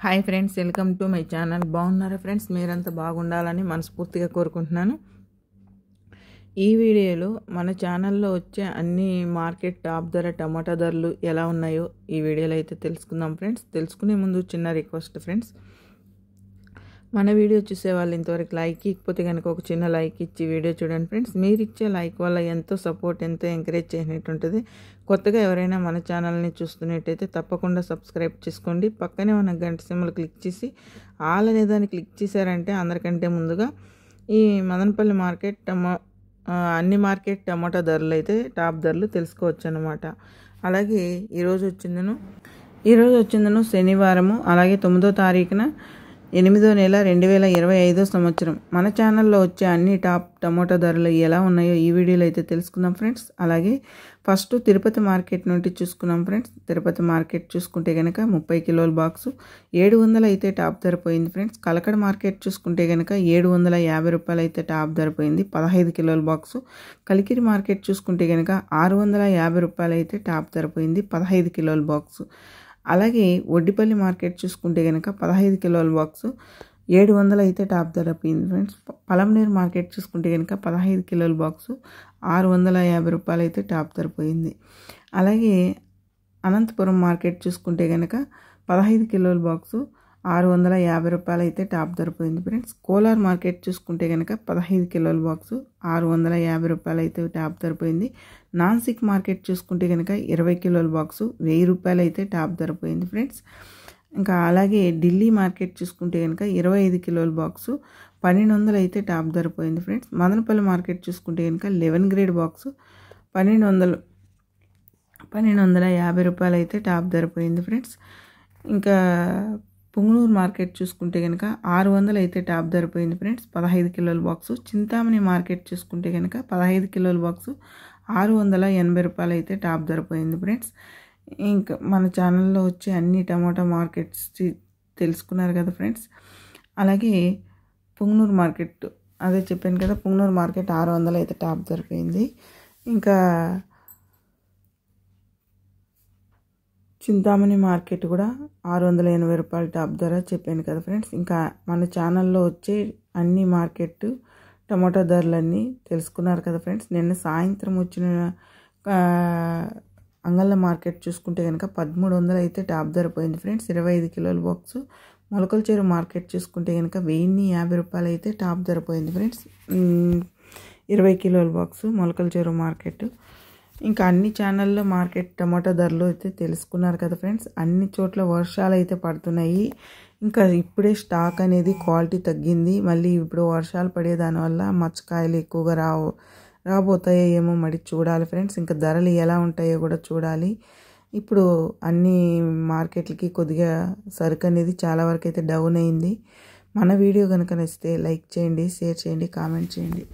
Hi friends, welcome to my channel. బాగున్నారా friends? మీరంతా బాగుండాలని మనస్ఫూర్తిగా కోరుకుంటున్నాను. ఈ వీడియోలో మన ఛానల్లో వచ్చే అన్ని మార్కెట్ టాప్ ధర టమాటా ధరలు ఎలా ఉన్నాయో ఈ వీడియోలో అయితే తెలుసుకుందాం ఫ్రెండ్స్. తెలుసుకునే ముందు చిన్న రిక్వెస్ట్ ఫ్రెండ్స్, మన వీడియో చూసే వాళ్ళు ఇంతవరకు లైక్ ఇకపోతే కనుక ఒక చిన్న లైక్ ఇచ్చి వీడియో చూడండి ఫ్రెండ్స్. మీరు ఇచ్చే లైక్ వల్ల ఎంతో సపోర్ట్, ఎంతో ఎంకరేజ్ చేసినట్టు ఉంటుంది. కొత్తగా ఎవరైనా మన ఛానల్ని చూస్తున్నట్టయితే తప్పకుండా సబ్స్క్రైబ్ చేసుకోండి. పక్కనే ఉన్న గంట సింబల్ క్లిక్ చేసి ఆల్ అనే దాన్ని క్లిక్ చేశారంటే అందరికంటే ముందుగా ఈ మదనపల్లి మార్కెట్ అన్ని మార్కెట్ టమాటా ధరలు అయితే టాప్ ధరలు తెలుసుకోవచ్చు అన్నమాట. అలాగే ఈరోజు వచ్చిందను శనివారము, అలాగే 9వ తారీఖున 8వ నెల 2025 సంవత్సరం మన ఛానల్లో వచ్చే అన్ని టాప్ టమాటా ధరలు ఎలా ఉన్నాయో ఈ వీడియోలో అయితే తెలుసుకుందాం ఫ్రెండ్స్. అలాగే ఫస్ట్ తిరుపతి మార్కెట్ నుండి చూసుకున్నాం ఫ్రెండ్స్. తిరుపతి మార్కెట్ చూసుకుంటే కనుక 30 కిలోల బాక్సు 700 అయితే టాప్ ధర పోయింది ఫ్రెండ్స్. కలకడ మార్కెట్ చూసుకుంటే కనుక 750 రూపాయలు అయితే టాప్ ధర పోయింది 15 కిలోల బాక్సు. కలికిరి మార్కెట్ చూసుకుంటే కనుక 650 రూపాయలు అయితే టాప్ ధర పోయింది 15 కిలోల బాక్సు. అలాగే వడ్డిపల్లి మార్కెట్ చూసుకుంటే కనుక 15 కిలోల బాక్సు 700 అయితే టాప్ ధర పోయింది ఫ్రెండ్స్. పలంనేరు మార్కెట్ చూసుకుంటే కనుక 15 కిలోల బాక్సు 650 రూపాయలు అయితే టాప్ ధర పోయింది. అలాగే అనంతపురం మార్కెట్ చూసుకుంటే కనుక 15 కిలోల బాక్సు 650 రూపాయలు అయితే టాప్ ధర పోయింది ఫ్రెండ్స్. కోలార్ మార్కెట్ చూసుకుంటే కనుక 15 కిలోల బాక్సు 650 రూపాయలు అయితే టాప్ ధర పోయింది. నాన్సిక్ మార్కెట్ చూసుకుంటే కనుక 20 కిలోల బాక్సు 1000 రూపాయలు అయితే టాప్ ధర పోయింది ఫ్రెండ్స్. ఇంకా అలాగే ఢిల్లీ మార్కెట్ చూసుకుంటే కనుక 25 కిలోల బాక్సు 1200 అయితే టాప్ ధర పోయింది ఫ్రెండ్స్. మదనపల్లి మార్కెట్ చూసుకుంటే కనుక 11 గ్రేడ్ బాక్సు 1250 రూపాయలు అయితే టాప్ ధర పోయింది ఫ్రెండ్స్. ఇంకా పుంగనూరు మార్కెట్ చూసుకుంటే కనుక 600 అయితే టాప్ ధర పోయింది ఫ్రెండ్స్ 15 కిలోల బాక్సు. చింతామణి మార్కెట్ చూసుకుంటే కనుక 15 కిలోల బాక్సు 680 రూపాయలు అయితే టాప్ ధర పోయింది ఫ్రెండ్స్. ఇంకా మన ఛానల్లో వచ్చే అన్ని టమాటా మార్కెట్స్ తెలుసుకున్నారు కదా ఫ్రెండ్స్. అలాగే పుంగనూరు మార్కెట్ అదే చెప్పాను కదా, పుంగనూరు మార్కెట్ 600 అయితే టాప్ ధర పోయింది. ఇంకా చింతామణి మార్కెట్ కూడా 680 రూపాయలు టాప్ ధర చెప్పాను కదా ఫ్రెండ్స్. ఇంకా మన ఛానల్లో వచ్చే అన్ని మార్కెట్ టమాటా ధరలన్నీ తెలుసుకున్నారు కదా ఫ్రెండ్స్. నిన్న సాయంత్రం వచ్చిన అంగళ్ళ మార్కెట్ చూసుకుంటే కనుక 1300 అయితే టాప్ ధర పోయింది ఫ్రెండ్స్ 25 కిలోల బాక్సు. మొలకల చెరువు మార్కెట్ చూసుకుంటే కనుక 1050 రూపాయలు అయితే టాప్ ధర పోయింది ఫ్రెండ్స్ 20 కిలోల బాక్సు మొలకల చెరువు మార్కెట్. ఇంకా అన్ని ఛానల్లో మార్కెట్ టమాటా ధరలు అయితే తెలుసుకున్నారు కదా ఫ్రెండ్స్. అన్ని చోట్ల వర్షాలు అయితే పడుతున్నాయి. ఇంకా ఇప్పుడే స్టాక్ అనేది క్వాలిటీ తగ్గింది. మళ్ళీ ఇప్పుడు వర్షాలు పడే దానివల్ల మచ్చకాయలు ఎక్కువగా రాబోతాయో ఏమో మరి చూడాలి ఫ్రెండ్స్. ఇంకా ధరలు ఎలా ఉంటాయో కూడా చూడాలి. ఇప్పుడు అన్ని మార్కెట్లకి కొద్దిగా సరుకు అనేది చాలా వరకు అయితే డౌన్ అయింది. మన వీడియో కనుక నచ్చితే లైక్ చేయండి, షేర్ చేయండి, కామెంట్ చేయండి.